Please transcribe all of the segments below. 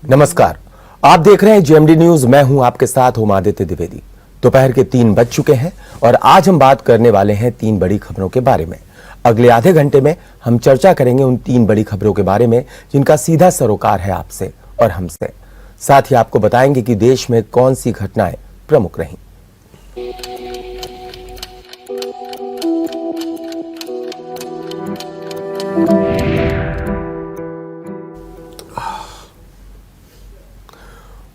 नमस्कार, आप देख रहे हैं जेएमडी न्यूज। मैं हूं आपके साथ आदित्य द्विवेदी। दोपहर के 3 बज चुके हैं और आज हम बात करने वाले हैं 3 बड़ी खबरों के बारे में। अगले आधे घंटे में हम चर्चा करेंगे उन 3 बड़ी खबरों के बारे में जिनका सीधा सरोकार है आपसे और हमसे। साथ ही आपको बताएंगे कि देश में कौन सी घटनाएं प्रमुख रहीं।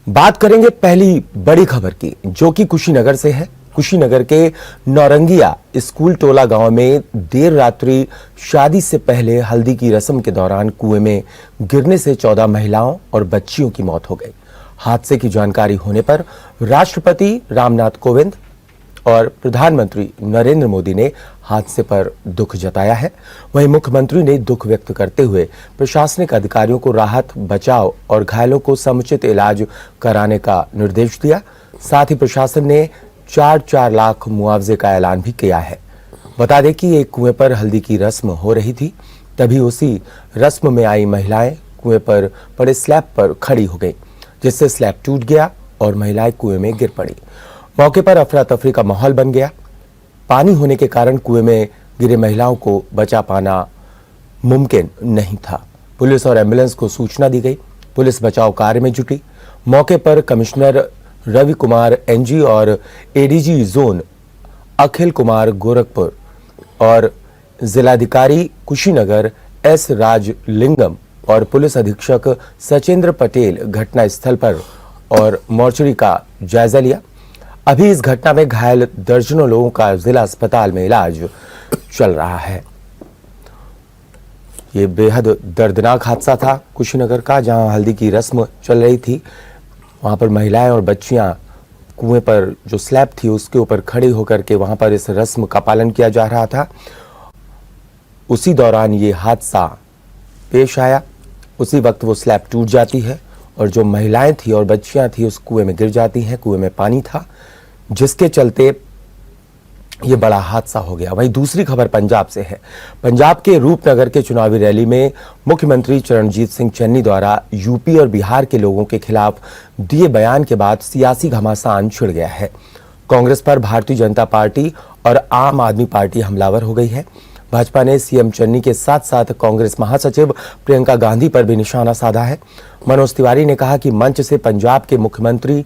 बात करेंगे पहली बड़ी खबर की, जो कि कुशीनगर से है। कुशीनगर के नौरंगिया स्कूल टोला गांव में देर रात्रि शादी से पहले हल्दी की रस्म के दौरान कुएं में गिरने से 14 महिलाओं और बच्चियों की मौत हो गई। हादसे की जानकारी होने पर राष्ट्रपति रामनाथ कोविंद और प्रधानमंत्री नरेंद्र मोदी ने हादसे पर दुख जताया है। वहीं मुख्यमंत्री ने दुख व्यक्त करते हुए प्रशासनिक अधिकारियों को राहत, बचाव और घायलों को समुचित इलाज कराने का निर्देश दिया। साथ ही प्रशासन ने 4-4 लाख मुआवजे का ऐलान भी किया है। बता दें कि एक कुएं पर हल्दी की रस्म हो रही थी, तभी उसी रस्म में आई महिलाएं कुएं पर पड़े स्लैब पर खड़ी हो गई, जिससे स्लैब टूट गया और महिलाएं कुएं में गिर पड़ी। मौके पर अफरा तफरी का माहौल बन गया। पानी होने के कारण कुएं में गिरे महिलाओं को बचा पाना मुमकिन नहीं था। पुलिस और एम्बुलेंस को सूचना दी गई। पुलिस बचाव कार्य में जुटी। मौके पर कमिश्नर रवि कुमार एनजी और एडीजी जोन अखिल कुमार गोरखपुर और जिलाधिकारी कुशीनगर एस राजलिंगम और पुलिस अधीक्षक सचेंद्र पटेल घटनास्थल पर और मोर्चरी का जायजा लिया। अभी इस घटना में घायल दर्जनों लोगों का जिला अस्पताल में इलाज चल रहा है। ये बेहद दर्दनाक हादसा था कुशीनगर का, जहां हल्दी की रस्म चल रही थी। वहां पर महिलाएं और बच्चियां कुएं पर जो स्लैब थी उसके ऊपर खड़ी होकर के वहां पर इस रस्म का पालन किया जा रहा था। उसी दौरान ये हादसा पेश आया। उसी वक्त वो स्लैब टूट जाती है और जो महिलाएं थी और बच्चियां थी उस कुएं में गिर जाती हैं। कुएं में पानी था, जिसके चलते ये बड़ा हादसा हो गया। वहीं दूसरी खबर पंजाब से है। पंजाब के रूपनगर के चुनावी रैली में मुख्यमंत्री चरणजीत सिंह चन्नी द्वारा यूपी और बिहार के लोगों के खिलाफ दिए बयान के बाद सियासी घमासान छिड़ गया है। कांग्रेस पर भारतीय जनता पार्टी और आम आदमी पार्टी हमलावर हो गई है। भाजपा ने सीएम चन्नी के साथ साथ कांग्रेस महासचिव प्रियंका गांधी पर भी निशाना साधा है। मनोज तिवारी ने कहा कि मंच से पंजाब के मुख्यमंत्री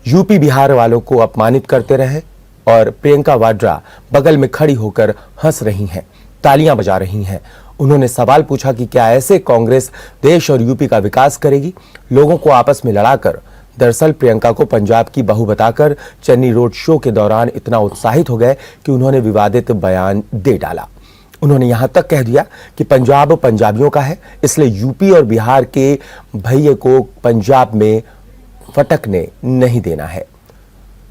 यूपी बिहार वालों को अपमानित करते रहे और प्रियंका वाड्रा बगल में खड़ी होकर हंस रही हैं, तालियां बजा रही हैं। उन्होंने सवाल पूछा कि क्या ऐसे कांग्रेस देश और यूपी का विकास करेगी? लोगों को आपस में लड़ाकर। दरअसल प्रियंका को पंजाब की बहू बताकर चन्नी रोड शो के दौरान इतना उत्साहित हो गए कि उन्होंने विवादित बयान दे डाला। उन्होंने यहां तक कह दिया कि पंजाब पंजाबियों का है, इसलिए यूपी और बिहार के भैये को पंजाब में फटकने नहीं देना है।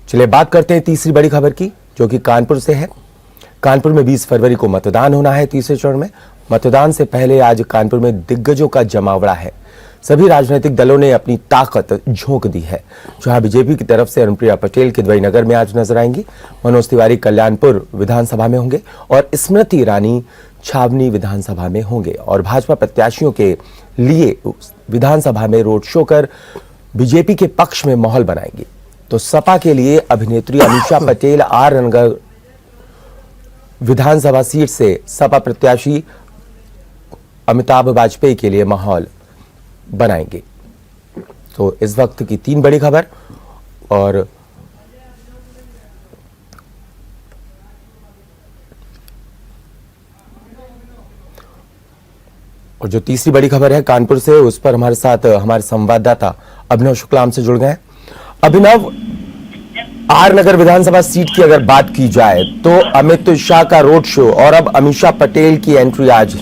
चलिए बात करते हैं तीसरी बड़ी खबर की, जो कि कानपुर से है। कानपुर में 20 फरवरी को मतदान होना है तीसरे चरण में। मतदान से पहले आज कानपुर में दिग्गजों का जमावड़ा है। सभी राजनीतिक दलों ने अपनी ताकत झोंक दी है। जहां बीजेपी की तरफ से अनुप्रिया पटेल किदवई नगर में आज नजर आएंगी। मनोज तिवारी कल्याणपुर विधानसभा में होंगे और स्मृति ईरानी छावनी विधानसभा में होंगे और भाजपा प्रत्याशियों के लिए विधानसभा में रोड शो कर बीजेपी के पक्ष में माहौल बनाएंगे। तो सपा के लिए अभिनेत्री अमीषा पटेल आर नगर विधानसभा सीट से सपा प्रत्याशी अमिताभ वाजपेयी के लिए माहौल बनाएंगे। तो इस वक्त की 3 बड़ी खबर। और जो तीसरी बड़ी खबर है कानपुर से, उस पर हमारे साथ हमारे संवाददाता अभिनव शुक्ला हमसे जुड़ गए हैं। अभिनव, आर नगर विधानसभा सीट की अगर बात की जाए तो अमित शाह का रोड शो और अब अमीषा पटेल की एंट्री आज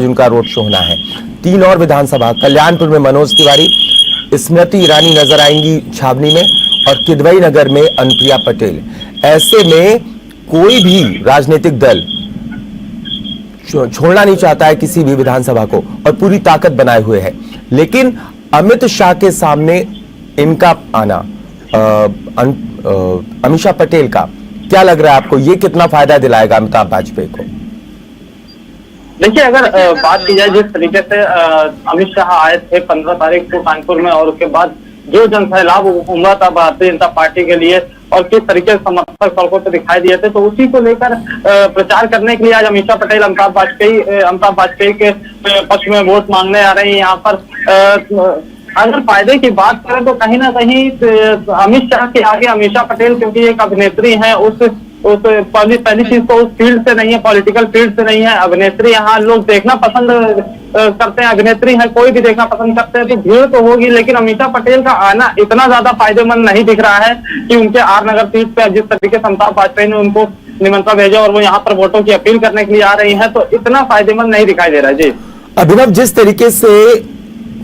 उनका रोड शो होना है। 3 और विधानसभा, कल्याणपुर में मनोज तिवारी, स्मृति ईरानी नजर आएंगी छावनी में और किदवई नगर में अनुप्रिया पटेल। ऐसे में कोई भी राजनीतिक दल छोड़ना नहीं चाहता है किसी भी विधानसभा को और पूरी ताकत बनाए हुए है। लेकिन अमित शाह के सामने इनका आना, अमीषा पटेल का, क्या लग रहा है आपको? ये कितना फायदा दिलाएगा अमिताभ वाजपेयी को? देखिए, अगर बात की जाए जिस तरीके से अमित शाह आए थे 15 तारीख को कानपुर में, और उसके बाद जो जनसैलाब उमड़ा था भारतीय जनता पार्टी के लिए और किस तरीके से समर्थक सड़कों पर दिखाई दिए थे, तो उसी को लेकर प्रचार करने के लिए आज अमीषा पटेल अमिताभ बाजपेयी के पक्ष में वोट मांगने आ रही है यहाँ पर। अगर फायदे की बात करें तो कहीं ना कहीं अमित शाह के आगे अमीषा पटेल, क्योंकि एक अभिनेत्री है, उस पहली चीज तो उस फील्ड से नहीं है, पॉलिटिकल फील्ड से नहीं है, अभिनेत्री यहाँ लोग देखना पसंद करते हैं, अभिनेत्री है, कोई भी देखना पसंद करते हैं, तो भीड़ तो होगी, लेकिन अमीषा पटेल का आना इतना ज्यादा फायदेमंद नहीं दिख रहा है कि उनके आर नगर सीट पे जिस तरीके से अमिताभ बाजपेयी ने उनको निमंत्रण भेजा और वो यहाँ पर वोटों की अपील करने के लिए आ रही है, तो इतना फायदेमंद नहीं दिखाई दे रहा है। जी अभिनव, जिस तरीके से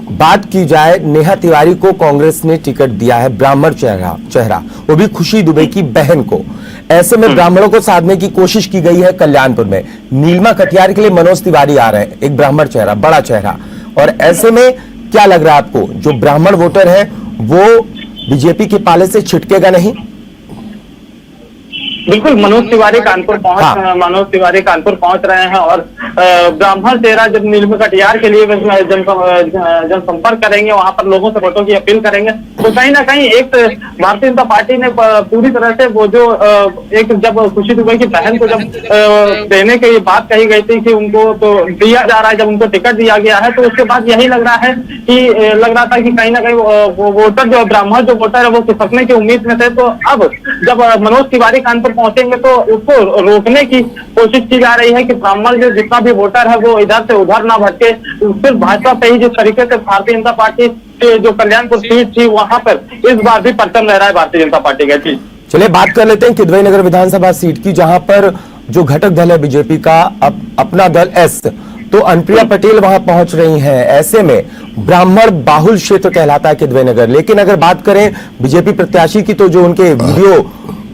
बात की जाए, नेहा तिवारी को कांग्रेस ने टिकट दिया है, ब्राह्मण चेहरा, वो भी खुशी दुबे की बहन को। ऐसे में ब्राह्मणों को साधने की कोशिश की गई है कल्याणपुर में। नीलिमा कटियार के लिए मनोज तिवारी आ रहे हैं, एक ब्राह्मण चेहरा, बड़ा चेहरा, और ऐसे में क्या लग रहा है आपको, जो ब्राह्मण वोटर है वो बीजेपी के पाले से छिटकेगा नहीं? बिल्कुल, मनोज तिवारी कानपुर पहुंच रहे हैं और ब्राह्मण चेहरा जब नीलिमा कटियार के लिए जनसंपर्क करेंगे, वहां पर लोगों से वोटों की अपील करेंगे, तो कहीं ना कहीं एक भारतीय जनता पार्टी ने पूरी तरह से वो जो एक जब खुशी दुबे की बहन को जब देने की बात कही गई थी कि उनको तो दिया जा रहा है, जब उनको टिकट दिया गया है, तो उसके बाद यही लग रहा था कि कहीं ना कहीं वो वोटर जो ब्राह्मण जो वोटर है वो खिसकने की उम्मीद में थे। तो अब जब मनोज तिवारी कानपुर पहुंचेंगे तो उसको रोकने की कोशिश की जा रही है कि ब्राह्मण जो जितना भी वोटर है वो इधर से उधर ना भटके, सिर्फ भाजपा पे ही जिस तरीके से भारतीय जनता पार्टी के जो कल्याणपुर सीट थी वहां पर इस बार भी परचम लहरा है भारतीय जनता पार्टी का। जी चलिए बात कर लेते हैं किदवई नगर विधानसभा सीट की, जहां पर जो घटक दल है बीजेपी का, अपना दल एस, तो अनुप्रिया पटेल वहां पहुंच रही हैं। ऐसे में ब्राह्मण बाहुल क्षेत्र कहलाता है किदवई नगर। लेकिन अगर बात करें बीजेपी प्रत्याशी की, तो जो उनके वीडियो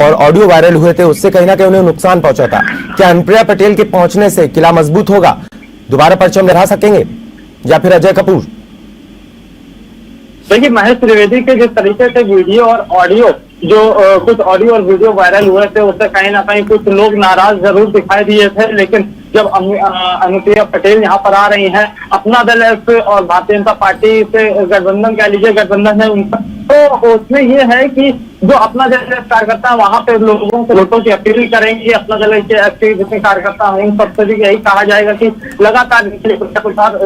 और ऑडियो वायरल हुए थे उससे कहीं ना कहीं उन्हें नुकसान पहुंचा था। क्या अनुप्रिया पटेल के पहुंचने से किला मजबूत होगा, दोबारा परचम लहरा सकेंगे, या फिर अजय कपूर? देखिए, महेश त्रिवेदी के जिस तरीके से वीडियो और ऑडियो कुछ ऑडियो और वीडियो वायरल हुए थे, उससे कहीं ना कहीं कुछ लोग नाराज जरूर दिखाई दिए थे। लेकिन जब अनुप्रिया पटेल यहाँ पर आ रही हैं, अपना दल और भारतीय जनता पार्टी से गठबंधन कह लीजिए, गठबंधन है उनका, तो उसमें ये है कि जो अपना दल कार्यकर्ता है वहां पे लोगों से वोटों की अपील करेंगे। अपना दल के जितने कार्यकर्ता हैं उन सबसे भी यही कहा जाएगा कि लगातार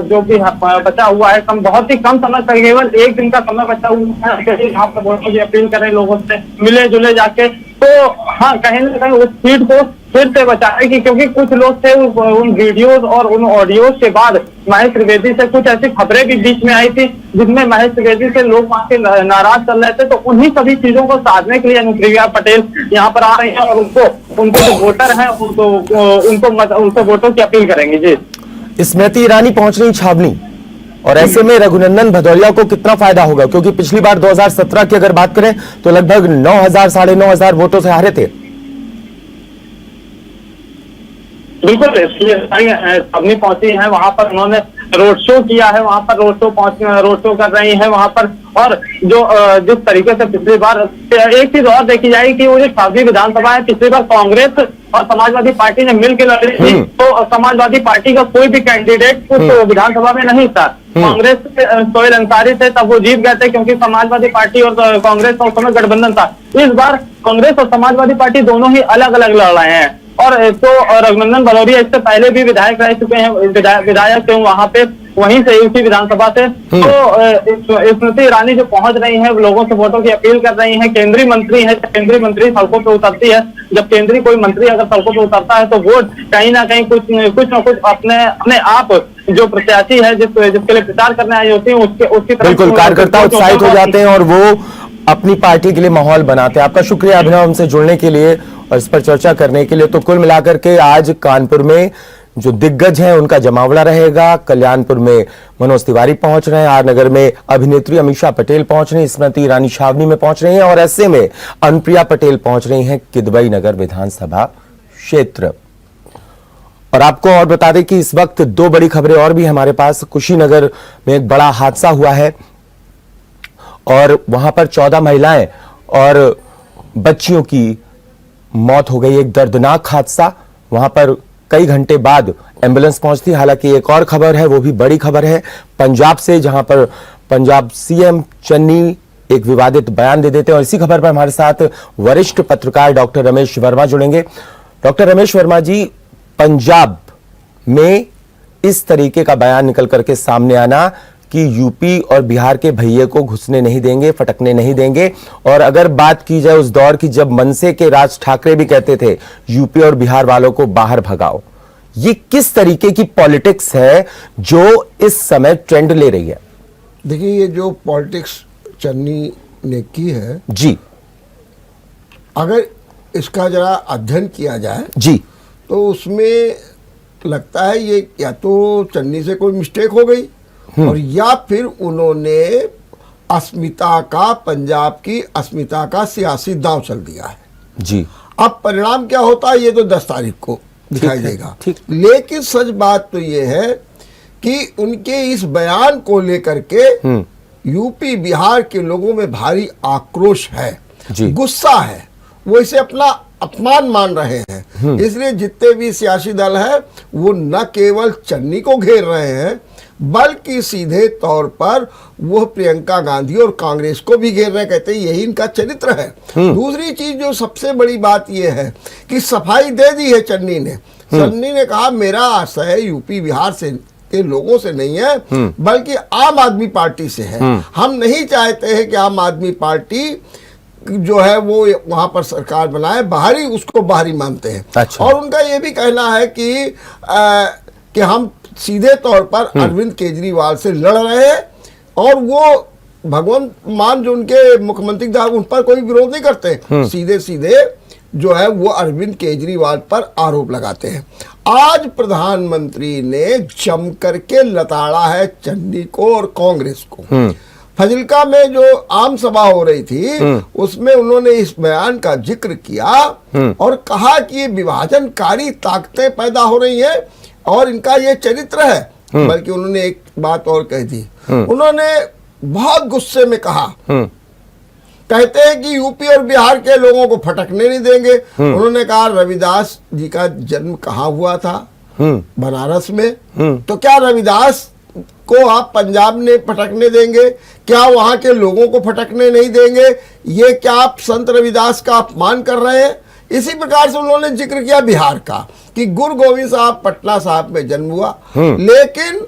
जो भी बचा हुआ है, बहुत ही कम समय तक, केवल एक दिन का समय बचा हुआ है, यहाँ पर वोटों की अपील करें, लोगों से मिले जुले जाके, तो हाँ कहीं ना कहीं उस सीट को फिर से बचाएगी। क्योंकि कुछ लोग थे उन वीडियोस और उन ऑडियोज के बाद महेश त्रिवेदी से कुछ ऐसी खबरें भी बीच में आई थी जिसमें महेश त्रिवेदी से लोग वहां के नाराज चल रहे थे। तो उन्हीं सभी चीजों को साधने के लिए अनुप्रिया पटेल यहाँ पर आ रही है और उनको जो वोटर है उनको वोटों की अपील करेंगे। जी स्मृति ईरानी पहुंच रही छावनी, और ऐसे में रघुनंदन भदौरिया को कितना फायदा होगा, क्योंकि पिछली बार 2017 की अगर बात करें तो लगभग 9,000 साढ़े 9,000 वोटों से हारे थे। बिल्कुल, छावनी पहुंची है, वहां पर उन्होंने रोड शो किया है, वहां पर रोड शो कर रही है वहां पर। और जो जिस तरीके से पिछली बार, एक चीज और देखी जाएगी कि वो जो छावनी विधानसभा है, पिछली बार कांग्रेस और समाजवादी पार्टी ने मिलकर लड़ी थी, तो समाजवादी पार्टी का कोई भी कैंडिडेट उस विधानसभा में नहीं था। कांग्रेस के सोहेल अंसारी थे, तब वो जीत गए थे क्योंकि समाजवादी पार्टी और कांग्रेस का उस समय गठबंधन था। इस बार कांग्रेस और समाजवादी पार्टी दोनों ही अलग अलग लड़ रहे हैं। और तो रघुनंदन भदौरिया इससे पहले भी विधायक रह चुके हैं, विधायक थे वहां पे, वहीं से उसी विधानसभा से। तो स्मृति ईरानी जो पहुंच रही है, लोगों से वोटों की अपील कर रही है, केंद्रीय मंत्री है, केंद्रीय मंत्री सड़कों पे उतरती है, जब केंद्रीय कोई मंत्री अगर सड़कों पे उतरता है तो वोट कहीं ना कहीं कुछ न कुछ अपने आप जो प्रत्याशी है जिसके लिए प्रचार करने आई होती है उसकी तरफ बिल्कुल कार्यकर्ता उत्साहित हो जाते हैं और वो अपनी पार्टी के लिए माहौल बनाते हैं। आपका शुक्रिया अभिनव हमसे जुड़ने के लिए और इस पर चर्चा करने के लिए। तो कुल मिलाकर के आज कानपुर में जो दिग्गज हैं उनका जमावड़ा रहेगा। कल्याणपुर में मनोज तिवारी पहुंच रहे हैं, आर नगर में अभिनेत्री अमीषा पटेल पहुंच रही हैं, स्मृति ईरानी छावनी में पहुंच रही हैं और ऐसे में अनुप्रिया पटेल पहुंच रही हैं किदवई नगर विधानसभा क्षेत्र। और आपको और बता दें कि इस वक्त दो बड़ी खबरें और भी हमारे पास। कुशीनगर में एक बड़ा हादसा हुआ है और वहां पर 14 महिलाएं और बच्चियों की मौत हो गई। एक दर्दनाक हादसा, वहां पर कई घंटे बाद एम्बुलेंस पहुंचती। हालांकि एक और खबर है, वो भी बड़ी खबर है पंजाब से, जहां पर पंजाब सीएम चन्नी एक विवादित बयान दे देते हैं। और इसी खबर पर हमारे साथ वरिष्ठ पत्रकार डॉक्टर रमेश वर्मा जुड़ेंगे। डॉक्टर रमेश वर्मा जी, पंजाब में इस तरीके का बयान निकल करके सामने आना कि यूपी और बिहार के भैये को घुसने नहीं देंगे, फटकने नहीं देंगे। और अगर बात की जाए उस दौर की जब मनसे के राज ठाकरे भी कहते थे यूपी और बिहार वालों को बाहर भगाओ, ये किस तरीके की पॉलिटिक्स है जो इस समय ट्रेंड ले रही है? देखिए, ये जो पॉलिटिक्स चन्नी ने की है जी, अगर इसका जरा अध्ययन किया जाए जी, तो उसमें लगता है ये या तो चन्नी से कोई मिस्टेक हो गई और या फिर उन्होंने अस्मिता का, पंजाब की अस्मिता का सियासी दांव चल दिया है। जी, अब परिणाम क्या होता है ये तो 10 तारीख को दिखाई देगा। ठीक। लेकिन सच बात तो ये है कि उनके इस बयान को लेकर के यूपी बिहार के लोगों में भारी आक्रोश है, गुस्सा है, वो इसे अपना अपमान मान रहे हैं। इसलिए जितने भी सियासी दल हैं वो न केवल चन्नी को घेर रहे हैं बल्कि सीधे तौर पर वो प्रियंका गांधी और कांग्रेस को भी घेर रहे हैं। कहते हैं यही इनका चरित्र है। दूसरी चीज जो सबसे बड़ी बात ये है कि सफाई दे दी है चन्नी ने। चन्नी ने कहा मेरा आशय यूपी बिहार से के लोगों से नहीं है बल्कि आम आदमी पार्टी से है। हम नहीं चाहते हैं कि आम आदमी पार्टी जो है वो वहां पर सरकार बनाए, बाहरी उसको बाहरी मानते हैं। अच्छा। और उनका ये भी कहना है कि हम सीधे तौर पर अरविंद केजरीवाल से लड़ रहे हैं और वो भगवंत मान जो उनके मुख्यमंत्री थे उन पर कोई विरोध नहीं करते, सीधे सीधे जो है वो अरविंद केजरीवाल पर आरोप लगाते हैं। आज प्रधानमंत्री ने जम करके लताड़ा है चन्नी को और कांग्रेस को। फजिल्का में जो आम सभा हो रही थी उसमें उन्होंने इस बयान का जिक्र किया और कहा कि ये विभाजनकारी ताकतें पैदा हो रही हैं और इनका ये चरित्र है। बल्कि उन्होंने एक बात और कही थी, उन्होंने बहुत गुस्से में कहा, कहते हैं कि यूपी और बिहार के लोगों को फटकने नहीं देंगे। उन्होंने कहा रविदास जी का जन्म कहाँ हुआ था? बनारस में। तो क्या रविदास को आप पंजाब में फटकने देंगे? क्या वहां के लोगों को फटकने नहीं देंगे? ये क्या आप संत रविदास का अपमान कर रहे हैं? इसी प्रकार से उन्होंने जिक्र किया बिहार का कि गुरु गोविंद साहब पटना साहब में जन्म हुआ, लेकिन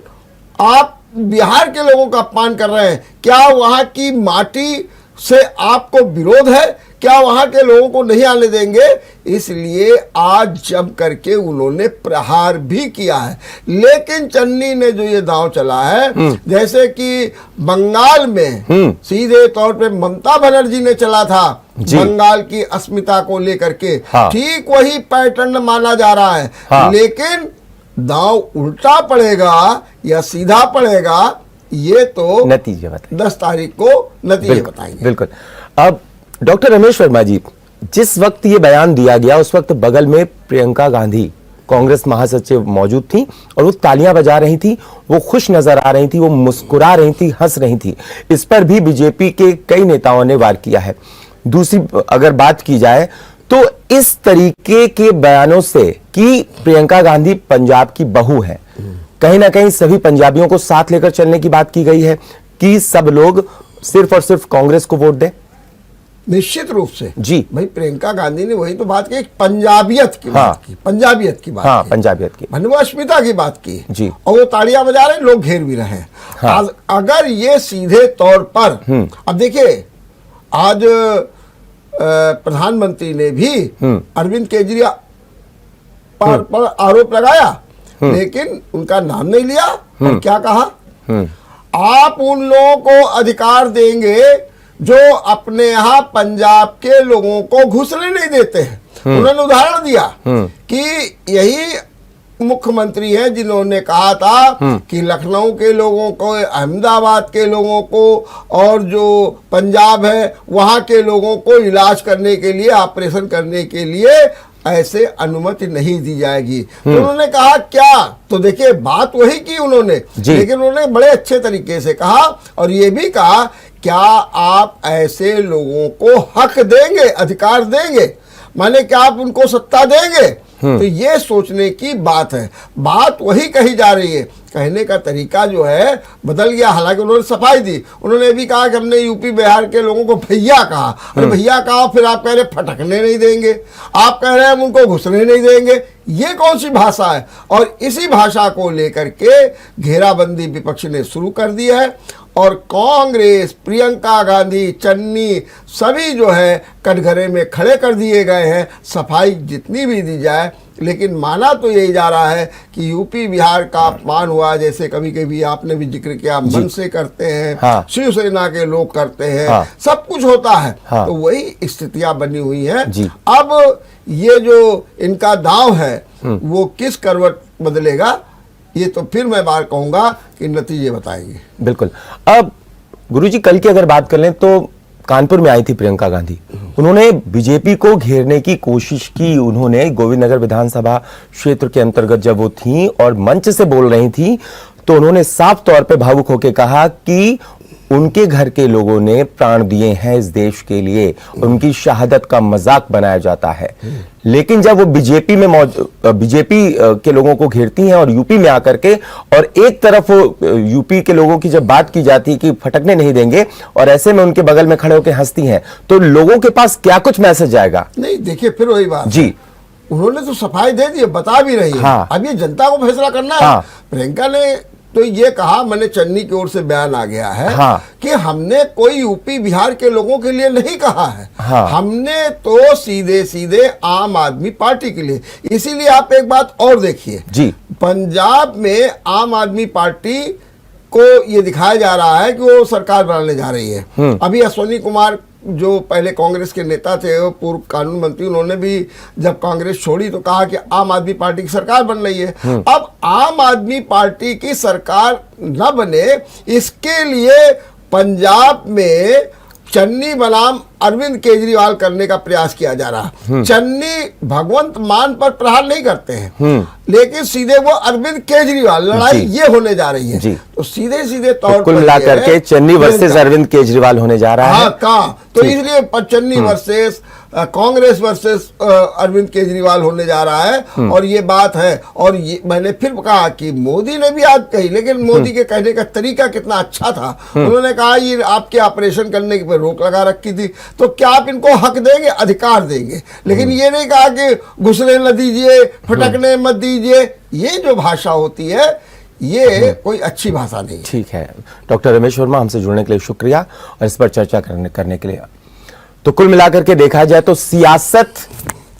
आप बिहार के लोगों का अपमान कर रहे हैं। क्या वहां की माटी से आपको विरोध है? क्या वहां के लोगों को नहीं आने देंगे? इसलिए आज जम करके उन्होंने प्रहार भी किया है। लेकिन चन्नी ने जो ये दांव चला है, जैसे कि बंगाल में सीधे तौर पे ममता बनर्जी ने चला था बंगाल की अस्मिता को लेकर के, हाँ। ठीक वही पैटर्न माना जा रहा है। हाँ। लेकिन दांव उल्टा पड़ेगा या सीधा पड़ेगा ये तो नतीजे बताएंगे, 10 तारीख को नतीजे बताएंगे। बिल्कुल। अब डॉक्टर रमेश वर्मा जी, जिस वक्त ये बयान दिया गया उस वक्त बगल में प्रियंका गांधी कांग्रेस महासचिव मौजूद थी और वो तालियां बजा रही थी, वो खुश नजर आ रही थी, वो मुस्कुरा रही थी, हंस रही थी। इस पर भी बीजेपी के कई नेताओं ने वार किया है। दूसरी अगर बात की जाए तो इस तरीके के बयानों से कि प्रियंका गांधी पंजाब की बहू है, कहीं ना कहीं सभी पंजाबियों को साथ लेकर चलने की बात की गई है कि सब लोग सिर्फ और सिर्फ कांग्रेस को वोट दें। निश्चित रूप से जी भाई, प्रियंका गांधी ने वही तो बात की, पंजाबियत की बात की, पंजाबियत की बात हाँ, की, पंजाबियत की, अस्मिता की बात की जी। और वो तालियां बजा रहे, लोग घेर भी रहे हैं। हाँ। अगर ये सीधे तौर पर अब देखिए, आज प्रधानमंत्री ने भी अरविंद केजरीवाल पर आरोप लगाया, लेकिन उनका नाम नहीं लिया और क्या कहा, आप उन लोगों को अधिकार देंगे जो अपने यहाँ पंजाब के लोगों को घुसने नहीं देते हैं। उन्होंने उदाहरण दिया कि यही मुख्यमंत्री हैं जिन्होंने कहा था कि लखनऊ के लोगों को, अहमदाबाद के लोगों को और जो पंजाब है वहां के लोगों को इलाज करने के लिए, ऑपरेशन करने के लिए ऐसे अनुमति नहीं दी जाएगी। तो उन्होंने कहा क्या, तो देखिए बात वही की उन्होंने, लेकिन उन्होंने बड़े अच्छे तरीके से कहा और ये भी कहा क्या आप ऐसे लोगों को हक देंगे, अधिकार देंगे, माने क्या आप उनको सत्ता देंगे तो ये सोचने की बात है। बात वही कही जा रही है, कहने का तरीका जो है बदल गया। हालांकि उन्होंने सफाई दी, उन्होंने भी कहा कि हमने यूपी बिहार के लोगों को भैया कहा। अरे भैया कहा, फिर आप कह रहे फटकने नहीं देंगे, आप कह रहे हैं हम उनको घुसने नहीं देंगे। ये कौन सी भाषा है? और इसी भाषा को लेकर के घेराबंदी विपक्ष ने शुरू कर दिया है और कांग्रेस, प्रियंका गांधी, चन्नी सभी जो है कटघरे में खड़े कर दिए गए हैं। सफाई जितनी भी दी जाए, लेकिन माना तो यही जा रहा है कि यूपी बिहार का अपमान हुआ, जैसे कभी कभी आपने भी जिक्र किया, मन से करते हैं, हाँ। शिवसेना के लोग करते हैं, हाँ। सब कुछ होता है। हाँ। तो वही स्थितियां बनी हुई हैं। जी। अब ये जो इनका दांव है वो किस करवट बदलेगा, ये तो फिर मैं बार कहूंगा कि नतीजे बताएंगे। बिल्कुल। अब गुरुजी, कल की अगर बात कर लें तो कानपुर में आई थी प्रियंका गांधी, उन्होंने बीजेपी को घेरने की कोशिश की। उन्होंने गोविंदनगर विधानसभा क्षेत्र के अंतर्गत जब वो थी और मंच से बोल रही थी तो उन्होंने साफ तौर पे भावुक होकर कहा कि उनके घर के लोगों ने प्राण दिए हैं इस देश के लिए, उनकी शहादत का मजाक बनाया जाता है। लेकिन जब वो बीजेपी के लोगों को घेरती हैं और यूपी में आकर के, और एक तरफ यूपी के लोगों की जब बात की जाती है कि फटकने नहीं देंगे, और ऐसे में उनके बगल में खड़े होकर हंसती हैं, तो लोगों के पास क्या कुछ मैसेज जाएगा? नहीं, देखिए फिर वही बात जी, उन्होंने तो सफाई दे दी है, बता भी रही है। हाँ। अब ये जनता को फैसला करना है। हाँ। प्रियंका ने तो ये कहा, मैंने चन्नी की ओर से बयान आ गया है, हाँ। कि हमने कोई यूपी बिहार के लोगों के लिए नहीं कहा है। हाँ। हमने तो सीधे सीधे आम आदमी पार्टी के लिए। इसीलिए आप एक बात और देखिए जी, पंजाब में आम आदमी पार्टी को ये दिखाया जा रहा है कि वो सरकार बनाने जा रही है। अभी अश्विनी कुमार जो पहले कांग्रेस के नेता थे, वो पूर्व कानून मंत्री, उन्होंने भी जब कांग्रेस छोड़ी तो कहा कि आम आदमी पार्टी की सरकार बन रही है। अब आम आदमी पार्टी की सरकार न बने, इसके लिए पंजाब में चन्नी बनाम अरविंद केजरीवाल करने का प्रयास किया जा रहा। चन्नी भगवंत मान पर प्रहार नहीं करते हैं, लेकिन सीधे वो अरविंद केजरीवाल, लड़ाई ये होने जा रही है। तो सीधे सीधे तौर पर कुल मिलाकर के चन्नी वर्सेस अरविंद केजरीवाल होने जा रहा है। हाँ, कहा तो इसलिए चन्नी वर्सेस कांग्रेस वर्सेस अरविंद केजरीवाल होने जा रहा है। और ये बात है, और ये मैंने फिर कहा कि मोदी ने भी आज कही, लेकिन मोदी के कहने का तरीका कितना अच्छा था। उन्होंने कहा ये आपके ऑपरेशन करने पर रोक लगा रखी थी, तो क्या आप इनको हक देंगे, अधिकार देंगे, लेकिन ये नहीं कहा कि घुसने न दीजिए, फटकने मत दीजिए। ये जो भाषा होती है ये कोई अच्छी भाषा नहीं है। ठीक है डॉक्टर रमेश वर्मा, हमसे जुड़ने के लिए शुक्रिया और इस पर चर्चा करने के लिए। तो कुल मिलाकर के देखा जाए तो सियासत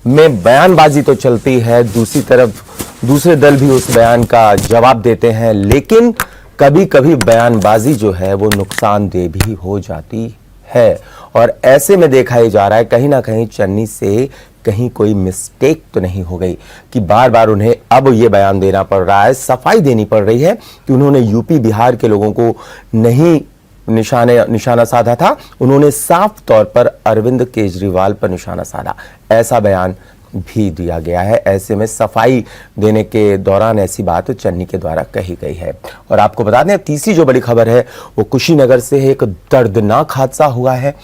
में बयानबाजी तो चलती है, दूसरी तरफ दूसरे दल भी उस बयान का जवाब देते हैं, लेकिन कभी कभी बयानबाजी जो है वो नुकसानदेह भी हो जाती है। और ऐसे में देखा ही जा रहा है कहीं ना कहीं चन्नी से कहीं कोई मिस्टेक तो नहीं हो गई कि बार बार उन्हें अब ये बयान देना पड़ रहा है, सफाई देनी पड़ रही है कि उन्होंने यूपी बिहार के लोगों को नहीं निशाना साधा था, उन्होंने साफ तौर पर अरविंद केजरीवाल पर निशाना साधा, ऐसा बयान भी दिया गया है। ऐसे में सफाई देने के दौरान ऐसी बात चन्नी के द्वारा कही गई है। और आपको बता दें तीसरी जो बड़ी खबर है वो कुशीनगर से है। एक दर्दनाक हादसा हुआ है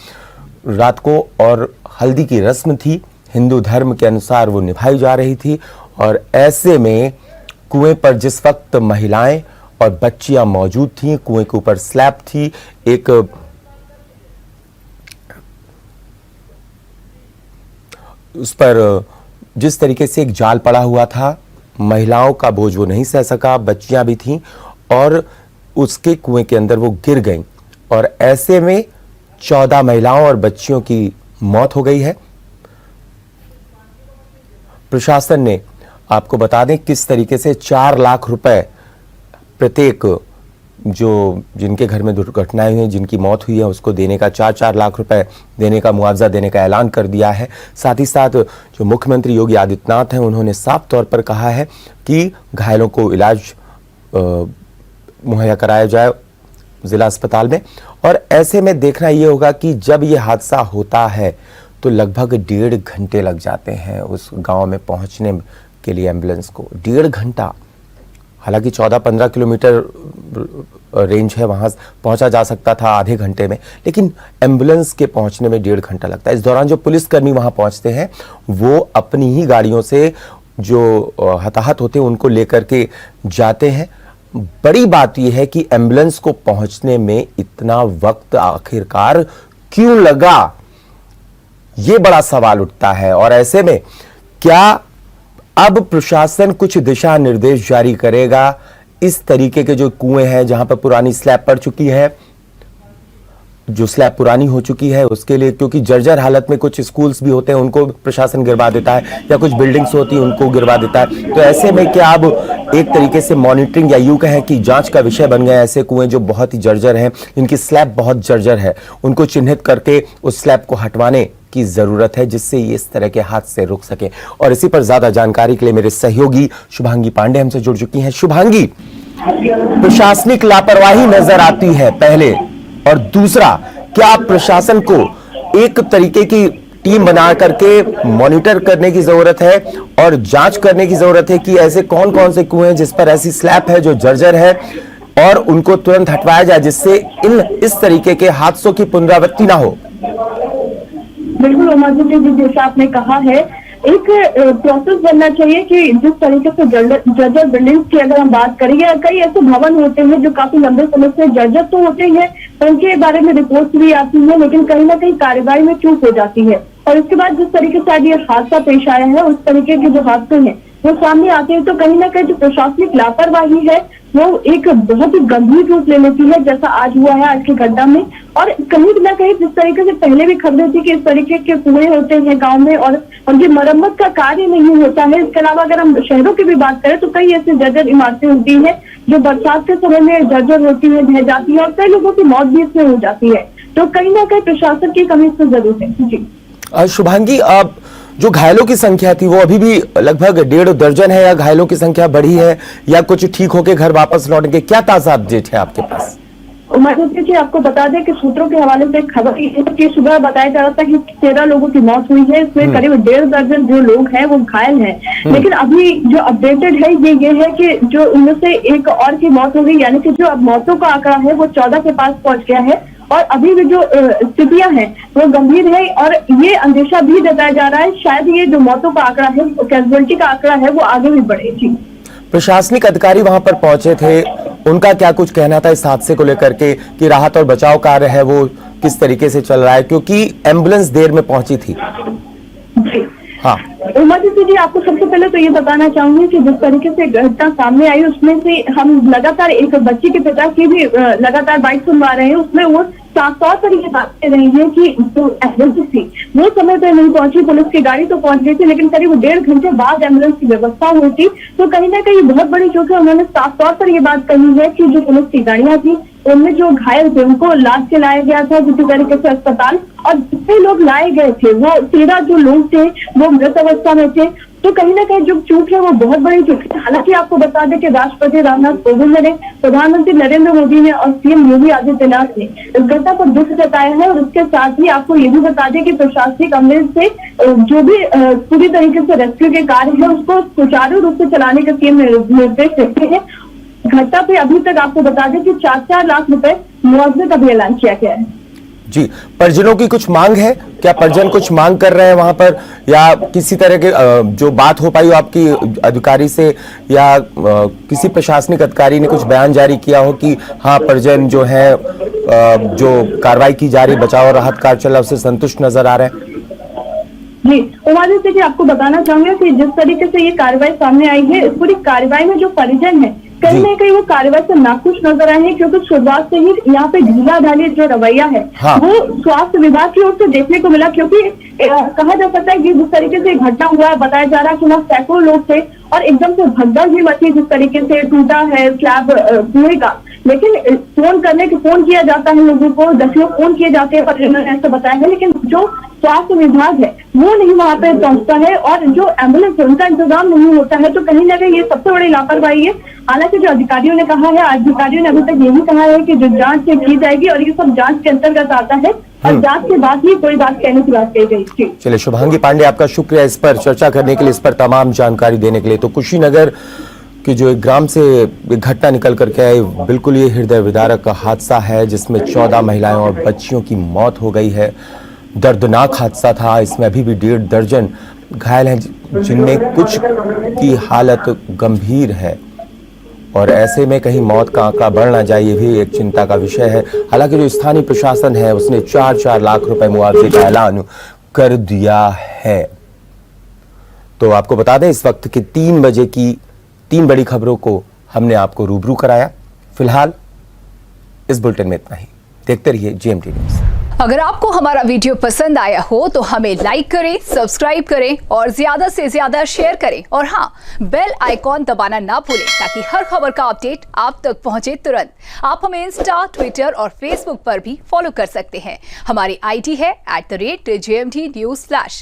रात को, और हल्दी की रस्म थी, हिंदू धर्म के अनुसार वो निभाई जा रही थी, और ऐसे में कुएं पर जिस वक्त महिलाएं और बच्चियां मौजूद थीं, कुएं के ऊपर स्लैब थी, एक उस पर जिस तरीके से एक जाल पड़ा हुआ था, महिलाओं का बोझ वो नहीं सह सका, बच्चियां भी थीं और उसके कुएं के अंदर वो गिर गईं, और ऐसे में 14 महिलाओं और बच्चियों की मौत हो गई है। प्रशासन ने, आपको बता दें किस तरीके से 4 लाख रुपए प्रत्येक जो जिनके घर में दुर्घटनाएं हुई, जिनकी मौत हुई है, उसको देने का 4-4 लाख रुपए देने का, मुआवजा देने का ऐलान कर दिया है। साथ ही साथ जो मुख्यमंत्री योगी आदित्यनाथ हैं, उन्होंने साफ तौर पर कहा है कि घायलों को इलाज मुहैया कराया जाए जिला अस्पताल में। और ऐसे में देखना ये होगा कि जब ये हादसा होता है तो लगभग 1.5 घंटे लग जाते हैं उस गांव में पहुंचने के लिए एम्बुलेंस को, 1.5 घंटा। हालांकि 14-15 किलोमीटर रेंज है, वहां पहुंचा जा सकता था आधे घंटे में, लेकिन एम्बुलेंस के पहुंचने में 1.5 घंटा लगता है। इस दौरान जो पुलिसकर्मी वहां पहुंचते हैं वो अपनी ही गाड़ियों से जो हताहत होते हैं उनको लेकर के जाते हैं। बड़ी बात यह है कि एम्बुलेंस को पहुंचने में इतना वक्त आखिरकार क्यों लगा, यह बड़ा सवाल उठता है। और ऐसे में क्या अब प्रशासन कुछ दिशा निर्देश जारी करेगा? इस तरीके के जो कुएं हैं जहां पर पुरानी स्लैब पड़ चुकी है, जो स्लैब पुरानी हो चुकी है उसके लिए, क्योंकि जर्जर हालत में कुछ स्कूल्स भी होते हैं उनको प्रशासन गिरवा देता है, या कुछ बिल्डिंग्स होती हैं उनको गिरवा देता है। तो ऐसे में क्या अब एक तरीके से मॉनिटरिंग या यूं कहें कि जांच का विषय बन गए ऐसे कुएं जो बहुत ही जर्जर हैं, जिनकी स्लैब बहुत जर्जर है, उनको चिन्हित करके उस स्लैब को हटवाने की जरूरत है जिससे ये इस तरह के हादसे रुक सके। और इसी पर ज्यादा जानकारी के लिए मेरे सहयोगी शुभांगी पांडे हमसे जुड़ चुकी हैं। शुभांगी, प्रशासनिक लापरवाही नजर आती है पहले, और दूसरा क्या प्रशासन को एक तरीके की टीम बना करके मॉनिटर करने की जरूरत है और जांच करने की जरूरत है कि ऐसे कौन कौन से कुएं हैं जिस पर ऐसी स्लैब है जो जर्जर है, और उनको तुरंत हटवाया जाए जिससे इस तरीके के हादसों की पुनरावृत्ति ना हो। बिल्कुल उमर जी, जैसा आपने कहा है, एक प्रोसेस बनना चाहिए कि जिस तरीके से जर्जर बिल्डिंग्स की अगर हम बात करें, या कई ऐसे भवन होते हैं जो काफी लंबे समय से जर्जर तो होते हैं, उनके बारे में रिपोर्ट्स भी आती है, लेकिन कहीं ना कहीं कार्यवाही में चूक हो जाती है। और इसके बाद जिस तरीके से आज ये हादसा पेश आया है, उस तरीके के जो हादसे हैं वो सामने आते हैं, तो कहीं ना कहीं जो प्रशासनिक लापरवाही है वो एक बहुत ही गंभीर रूप ले लेती है, जैसा आज हुआ है आज की घटना में। और कहीं ना कहीं जिस तरीके से पहले भी खबरें थी कि इस तरीके के कुएं होते हैं गांव में और उनकी मरम्मत का कार्य नहीं होता है। इसके अलावा अगर हम शहरों की भी बात करें तो कई ऐसी जर्जर इमारतें होती हैं जो बरसात के समय में जर्जर होती है, ढह जाती है, और कई लोगों की मौत भी इसमें हो जाती है। तो कहीं ना कहीं प्रशासन की कमी इसमें जरूर है। जी शुभांगी, अब जो घायलों की संख्या थी वो अभी भी लगभग 1.5 दर्जन है, या घायलों की संख्या बढ़ी है, या कुछ ठीक होके घर वापस लौटेंगे? क्या ताजा अपडेट है आपके पास? उमर जी, आपको बता दें कि सूत्रों के हवाले से खबर कि सुबह बताया जा रहा था कि 13 लोगों की मौत हुई है, इसमें करीब 1.5 दर्जन जो लोग हैं वो घायल हैं। लेकिन अभी जो अपडेटेड है ये है कि जो उनमें से एक और की मौत हो गई, यानी कि जो अब मौतों का आंकड़ा है वो 14 के पास पहुंच गया है। और अभी भी जो स्थितियां हैं वो गंभीर है, और ये अंदेशा भी जताया जा रहा है शायद ये जो मौतों का आंकड़ा है, कैजुअलिटी का आंकड़ा है, वो आगे भी बढ़े। जी, प्रशासनिक अधिकारी वहां पर पहुंचे थे, उनका क्या कुछ कहना था इस हादसे को लेकर के कि राहत और बचाव कार्य है वो किस तरीके से चल रहा है, क्योंकि एम्बुलेंस देर में पहुंची थी? हाँ उमर जी, आपको सबसे पहले तो ये बताना चाहूंगी कि जिस तरीके से घटना सामने आई उसमें से हम लगातार एक बच्ची के पिता की भी लगातार बाइट सुनवा रहे हैं, उसमें वो साफ तौर पर ये बात कह रही है कि जो एम्बुलेंस थी वो समय पर नहीं पहुंची, पुलिस की गाड़ी तो पहुंच गई थी लेकिन करीब 1.5 घंटे बाद एम्बुलेंस की व्यवस्था हुई थी। तो कहीं ना कहीं बहुत बड़ी चूक है। उन्होंने साफ तौर पर ये बात कही है कि जो पुलिस की गाड़ियां थी उनमें जो घायल थे उनको लाद के लाया गया था किसी तरीके से अस्पताल, और जितने लोग लाए गए थे वो 13 जो लोग थे वो मृत अवस्था में थे। तो कहीं ना कहीं जो चूक है वो बहुत बड़ी चूक है। हालांकि आपको बता दें कि राष्ट्रपति रामनाथ कोविंद ने, प्रधानमंत्री नरेंद्र मोदी ने और सीएम योगी आदित्यनाथ ने इस घटना पर दुख जताया है। और उसके साथ ही आपको ये भी बता दें कि प्रशासनिक अमले से जो भी पूरी तरीके से रेस्क्यू के कार्य है उसको सुचारू रूप से चलाने का सीएम निर्देश देते हैं। घटना पे अभी तक आपको बता दें कि 4-4 लाख रुपए मुआवजे का भी ऐलान किया गया है। जी, परिजनों की कुछ मांग है क्या? परिजन कुछ मांग कर रहे हैं वहां पर, या किसी तरह के जो बात हो पाई हो आपकी अधिकारी से, या किसी प्रशासनिक अधिकारी ने कुछ बयान जारी किया हो कि हाँ परिजन जो है जो कार्रवाई की जा रही, बचाव और राहत कार्य चल रहा है उससे संतुष्ट नजर आ रहे हैं? जी, उमाजी से आपको बताना चाहूंगा कि जिस तरीके से ये कार्रवाई सामने आई है, इस पूरी कार्रवाई में जो परिजन है कहीं ना कहीं वो कार्रवाई से नाखुश नजर आए हैं, क्योंकि शुरुआत से ही यहाँ पे ढीला ढाली जो रवैया है वो स्वास्थ्य विभाग की ओर से देखने को मिला। क्योंकि कहा जा सकता है कि जिस तरीके से घटना हुआ, बताया जा रहा है कि वहाँ सैकड़ों लोग थे और एकदम से भगदड़ भी मची, जिस तरीके से टूटा है स्लैब कुएं का। लेकिन फोन किया जाता है लोगों को, दसियों फोन किए जाते हैं, पर उन्होंने ऐसा बताया है, लेकिन जो स्वास्थ्य विभाग है वो नहीं वहां पे पहुंचता है और जो एम्बुलेंस है उनका इंतजाम नहीं होता है। तो कहीं ना कहीं ये सबसे बड़ी लापरवाही है। हालांकि जो अधिकारियों ने कहा है, अधिकारियों ने अभी तक यही कहा है कि जो जांच की जाएगी और ये सब जांच के अंतर्गत आता है और जांच के बाद ही कोई बात कहने की बात कही गई। चलिए शुभांगी पांडे, आपका शुक्रिया इस पर चर्चा करने के लिए, इस पर तमाम जानकारी देने के लिए। तो कुशीनगर कि जो एक ग्राम से घटना निकल करके आई, बिल्कुल ये हृदय विदारक हादसा है जिसमें 14 महिलाएं और बच्चियों की मौत हो गई है। दर्दनाक हादसा था, इसमें अभी भी 1.5 दर्जन घायल हैं जिनमें कुछ की हालत गंभीर है और ऐसे में कहीं मौत का आंकड़ा बढ़ ना जाए, ये भी एक चिंता का विषय है। हालांकि जो स्थानीय प्रशासन है उसने 4-4 लाख रुपए मुआवजे का ऐलान कर दिया है। तो आपको बता दें इस वक्त की 3 बजे की 3 बड़ी खबरों को हमने आपको रूबरू कराया। फिलहाल इस बुलेटिन में इतना ही। देखते रहिए GMT न्यूज़। अगर आपको हमारा वीडियो पसंद आया हो तो हमें लाइक करें, सब्सक्राइब करें और ज्यादा से ज्यादा शेयर करें और हाँ, बेल आइकॉन दबाना ना भूलें ताकि हर खबर का अपडेट आप तक पहुंचे तुरंत। आप हमें इंस्टा, ट्विटर और फेसबुक पर भी फॉलो कर सकते हैं। हमारी ID है @GMT News Flash।